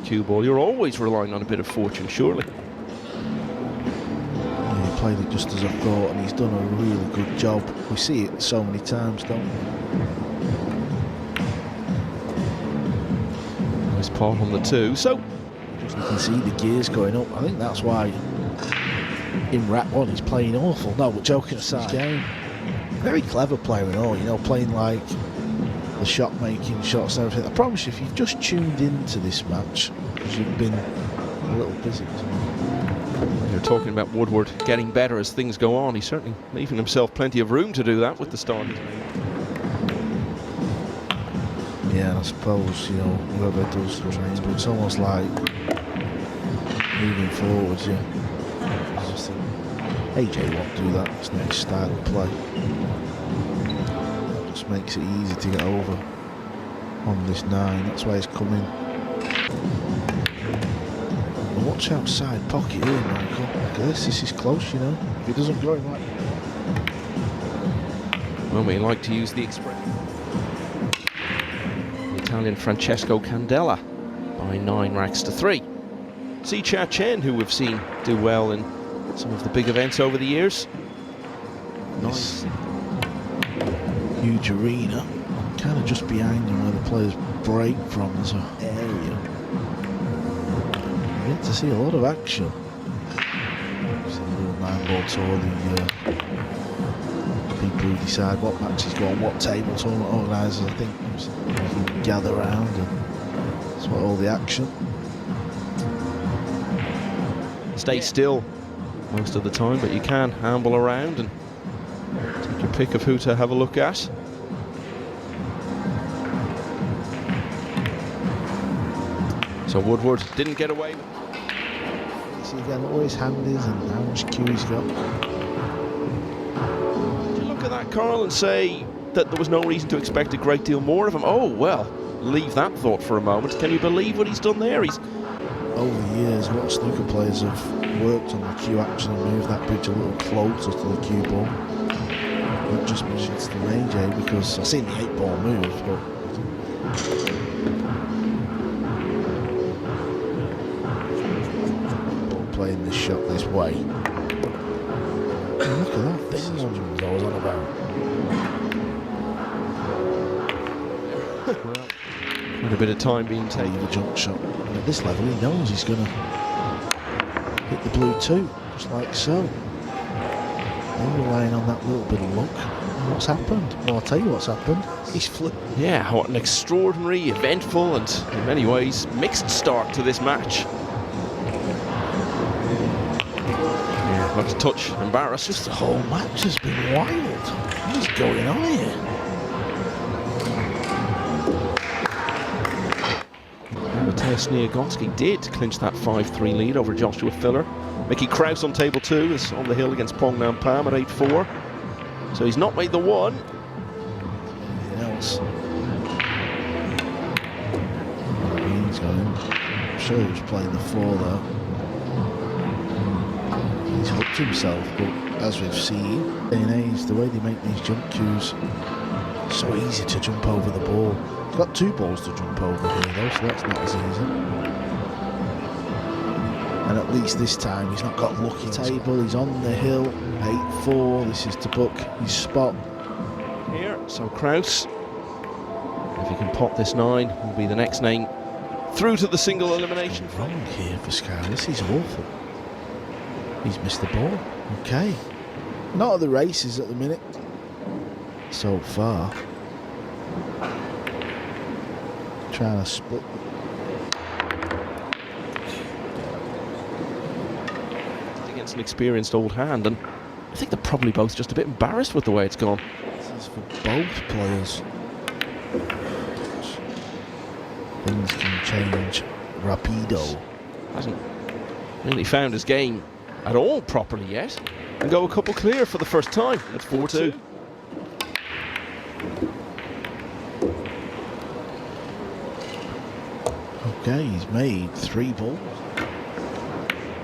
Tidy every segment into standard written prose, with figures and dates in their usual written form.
cue ball, you're always relying on a bit of fortune, surely. Yeah, he played it just as I thought, and he's done a really good job. We see it so many times, don't we? Nice Paul on the 2, so You can see the gears going up. I think that's why in rack 1 he's playing awful. No, but joking aside, game. Very clever player and all, you know, playing like the shot making shots and everything. I promise you, if you've just tuned into this match, because you've been a little busy. you're talking about Woodward getting better as things go on. He's certainly leaving himself plenty of room to do that with the start he's made. Yeah, and I suppose, you know, whoever does the trains, but it's almost like moving forwards, yeah. I just think AJ won't do that, it's not his style of play. It just makes it easy to get over on this 9, that's why he's coming. And watch outside pocket here, Michael. Look at this is close, you know. If he doesn't go in like... Well, we like to use the expression. Italian Francesco Candela by 9 racks to 3. See Cha Chen, who we've seen do well in some of the big events over the years. Nice. Huge arena, kind of just behind him where the players break from. There's an area. You get to see a lot of action. It's a little 9-ball tour, the people who decide what matches go on, what table tournament organisers, I think, you can gather around, and that's what all the action. Stay still most of the time, but you can amble around and take your pick of who to have a look at. So Woodward didn't get away. See again what his hand is and how much cue he's got. At that, Carl, and say that there was no reason to expect a great deal more of him. Oh, well, leave that thought for a moment. Can you believe what he's done there? He's over the years, a lot of snooker players have worked on the cue action and moved that pitch a little closer to the cue ball. Not just because it's the range, because I've seen the 8-ball move, but playing this shot this way. Look at that, this is what I was on about. With a bit of time being taken. The jump shot. And at this level, he knows he's going to hit the blue 2, just like so. They're relying on that little bit of luck. And what's happened? Well, I'll tell you what's happened. He's flipped. Yeah, what an extraordinary, eventful, and in many ways mixed start to this match. Not a touch embarrassed. Just the whole match has been wild. What is going on here? Mateusz Niegoski did clinch that 5-3 lead over Joshua Filler. Mickey Kraus on table 2 is on the hill against Pong Nam Pham at 8-4. So he's not made the 1. Anything else? He's got him. I'm sure he was playing the 4 though. He's hooked himself, but as we've seen, in age, the way they make these jump cues, so easy to jump over the ball. He's got 2 balls to jump over here though, so that's not as easy. And at least this time he's not got lucky table, he's on the hill, 8-4, this is to book his spot. Here, so Kraus, if he can pop this 9, will be the next name through to the single elimination. Wrong here for Sky, this is awful. He's missed the ball. Okay. Not at the races at the minute. So far. Trying to split. Against an experienced old hand, and I think they're probably both just a bit embarrassed with the way it's gone. This is for both players. Things can change rapido. Hasn't really found his game at all properly yet, and go a couple clear for the first time at 4-2. Okay, he's made 3 balls.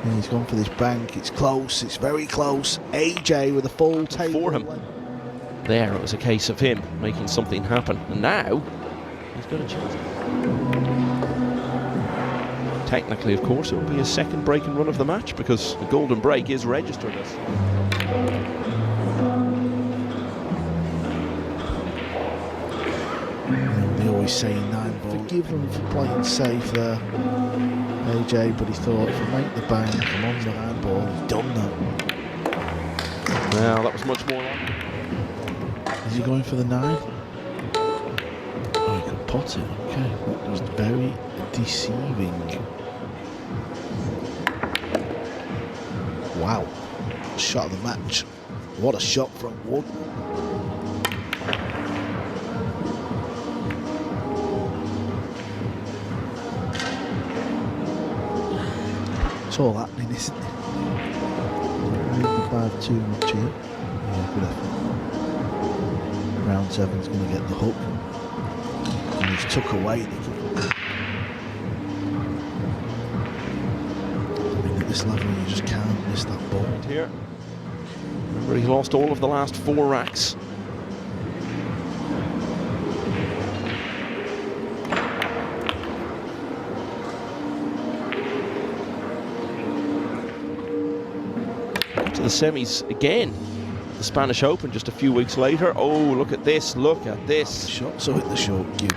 And he's gone for this bank. It's close, it's very close. AJ with a full table. For him. There, it was a case of him making something happen, and now he's got a chance. Technically, of course, it will be a second break-in run of the match because the golden break is registered as. They always say 9 ball. Forgive him for playing safe there, AJ, but he thought if I make the bank, I'm on the 9 ball. He's done that. Well, that was much more like. Is he going for the 9? Oh, he could pot it. Okay, that was very deceiving. Wow, shot of the match. What a shot from Wood. It's all happening, isn't it? Maybe too much here. Yeah, good effort. Round 7's going to get the hook. And he's took away the kick. I mean, at this level, you just can't miss that ball. Here. Remember, he lost all of the last 4 racks. To the semis again. The Spanish Open just a few weeks later. Oh, look at this, look at this. Shot, so hit the short cue.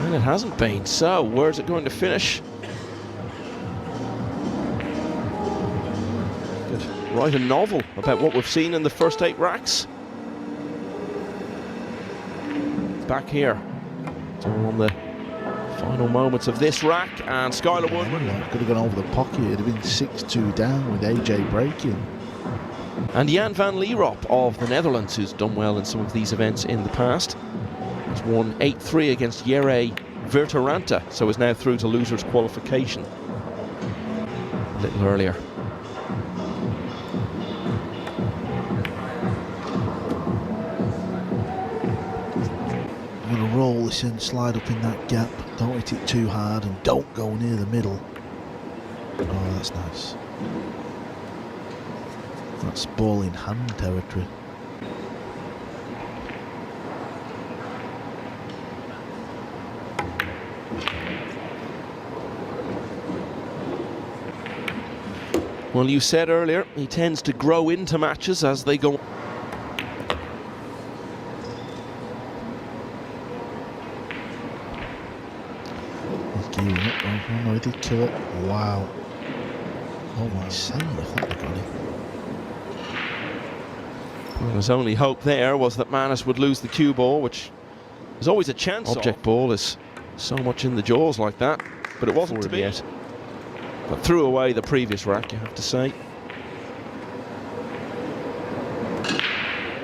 And it hasn't been, so where's it going to finish? Could write a novel about what we've seen in the first 8 racks. Back here. It's all on the final moments of this rack, and Skylar Woodward could have gone over the pocket. It'd have been 6-2 down with AJ breaking. And Jan van Lierop of the Netherlands, who's done well in some of these events in the past, has won 8-3 against Jere Verteranta, so is now through to losers qualification a little earlier. I'm going to roll this in, slide up in that gap, don't hit it too hard and don't go near the middle. Oh, that's nice. That's ball in hand territory. Well, you said earlier, he tends to grow into matches as they go. Oh no, he did kill it. Wow. Oh my, insane. I thought they got him. Well, his only hope there was that Manus would lose the cue ball, which is always a chance. Object ball is so much in the jaws like that, but it wasn't to be yet. But threw away the previous rack, you have to say.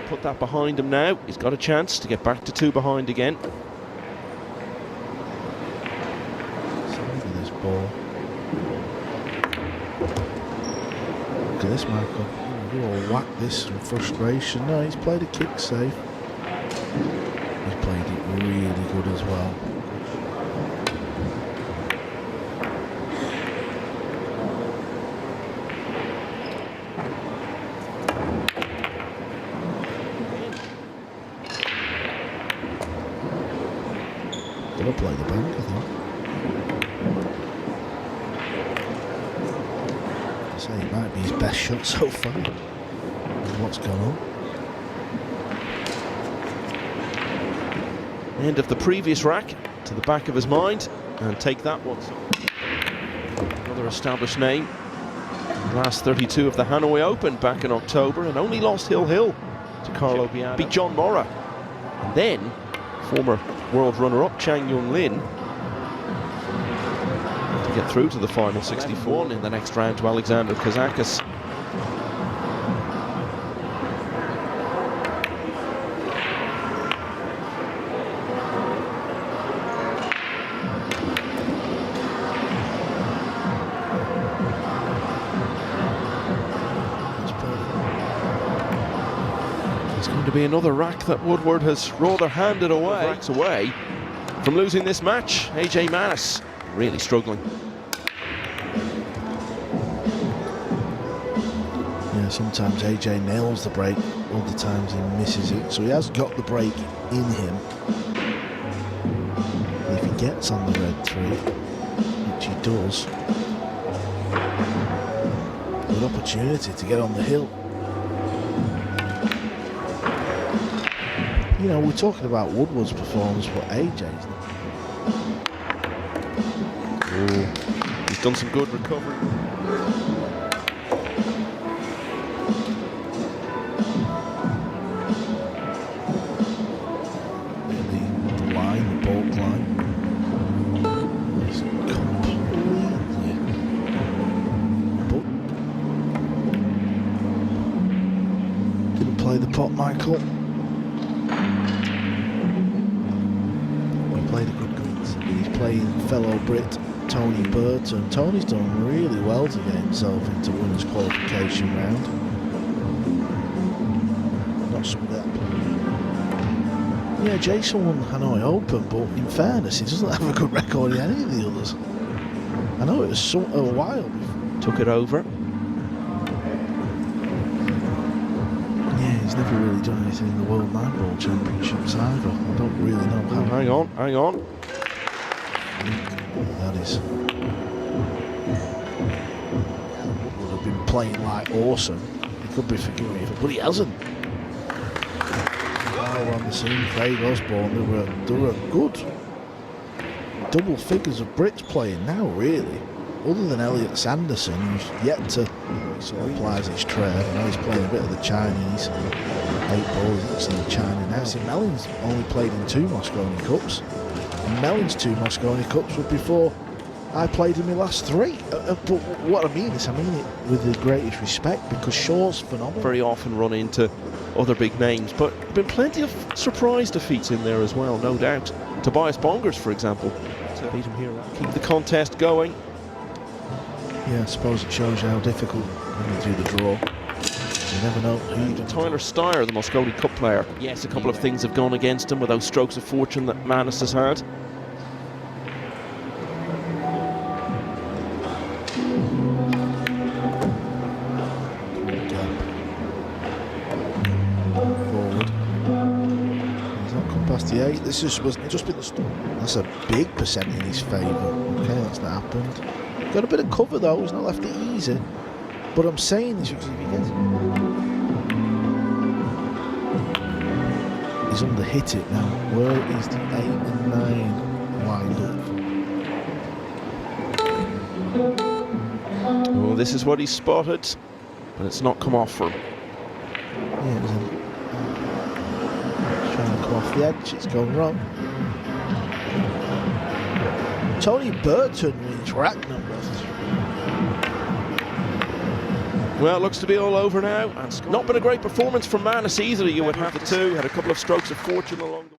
Put that behind him now. He's got a chance to get back to 2 behind again. Ball. Look at this, Michael. You will whack this in frustration. No, he's played a kick safe. He's played it really good as well. Gonna play the bank, I think. It might be his best shot so far. What's going on? End of the previous rack to the back of his mind, and take that one. Another established name. Last 32 of the Hanoi Open back in October, and only lost Hill to Carlo Biada. Beat John Mora. And then former world runner-up Chang Yun Lin get through to the final 64 in the next round to Alexander Kazakis. It's going to be another rack that Woodward has rather handed away. Racks away from losing this match. AJ Manus really struggling. Yeah, Yeah, sometimes AJ nails the break, other times he misses it. So he has got the break in him. And if he gets on the red 3, which he does, good opportunity to get on the hill. You know, we're talking about Woodward's performance, but AJ's. Ooh, he's done some good recovery. The line, the baulk line. It's completely. Didn't play the pot, Michael. Played a good greens. He's playing fellow Brit Tony Burton. Tony's done really well to get himself into winners' qualification round. Not some of that. Yeah, Jason won Hanoi Open, but in fairness, he doesn't have a good record in any of the others. I know it was a while before. Took it over. Yeah, he's never really done anything in the World 9-Ball Championships either. I don't really know how. Hang on, hang on. That is. Would have been playing like awesome. He could be forgiving it, but he hasn't. While we're on the scene, Craig Osborne, there were good double figures of Brits playing now, really. Other than Elliot Sanderson, who's yet to sort of applies his trade. I know he's playing a bit of the Chinese. 8 balls, it's in China now. See, Mellon's only played in 2 Mosconi Cups. And Mellon's 2 Mosconi Cups were before I played in my last 3. But what I mean is, I mean it with the greatest respect, because Shaw's phenomenal. Very often run into other big names, but there have been plenty of surprise defeats in there as well, no doubt. Tobias Bongers, for example, to beat him here. Keep the contest going. Yeah, I suppose it shows you how difficult when you do the draw. You never know who you can. Tyler Steyer, the Mosconi Cup player. Yes, a couple of things have gone against him with those strokes of fortune that Manus has had. Forward. He's not come past the 8. This was just been the start. That's a big percent in his favour. Okay, that's not happened. Got a bit of cover though, he's not left it easy. But I'm saying this because if he gets, he's under-hit it now. Where is the 8 and 9 lined up? Oh, this is what he spotted, but it's not come off for him. Yeah, it was trying to come off the edge, it's going wrong. Tony Burton wins rack number. Well, it looks to be all over now, and it's not been a great performance from Manus either, you would have to. Had a couple of strokes of fortune along the way.